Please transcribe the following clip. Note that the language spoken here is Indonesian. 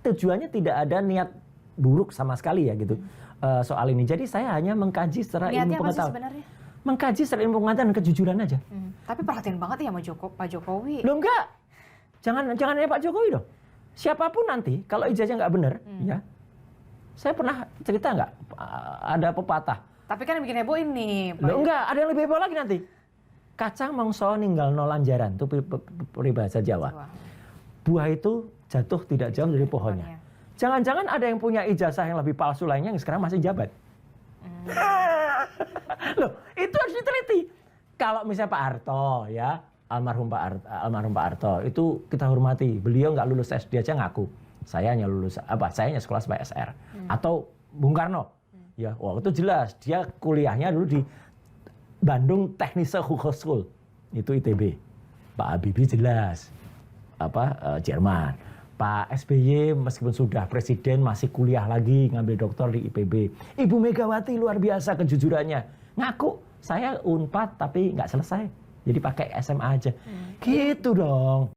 tujuannya tidak ada niat buruk sama sekali ya gitu soal ini. Jadi saya hanya mengkaji secara ilmu pengetahuan. Sebenarnya? Mengkaji secara ilmu pengetahuan dan kejujuran aja. Tapi perhatian banget ya sama Pak Jokowi. Loh enggak, jangan hanya Pak Jokowi dong. Siapapun nanti kalau ijazahnya nggak benar, ya. Saya pernah cerita nggak ada pepatah. Tapi kan yang bikin heboh ini. Loh enggak, ada yang lebih heboh lagi nanti. Kacang mongso ninggal no lanjaran, itu peribahasa Jawa. Buah itu jatuh tidak jauh dari pohonnya. Jangan-jangan ada yang punya ijazah yang lebih palsu lainnya yang sekarang masih jabat. Loh, itu harus diteliti. Kalau misalnya Pak Harto ya, almarhum Pak Harto itu kita hormati. Beliau nggak lulus SD aja ngaku. Saya hanya lulus saya hanya sekolah sampai SR. Atau Bung Karno. Ya, wah itu jelas dia kuliahnya dulu di Bandung Technische Hochschule. Itu ITB. Pak Habibie jelas Jerman. Pak SBY meskipun sudah presiden masih kuliah lagi ngambil doktor di IPB. Ibu Megawati luar biasa kejujurannya. Ngaku saya Unpad tapi nggak selesai. Jadi pakai SMA aja. Gitu dong.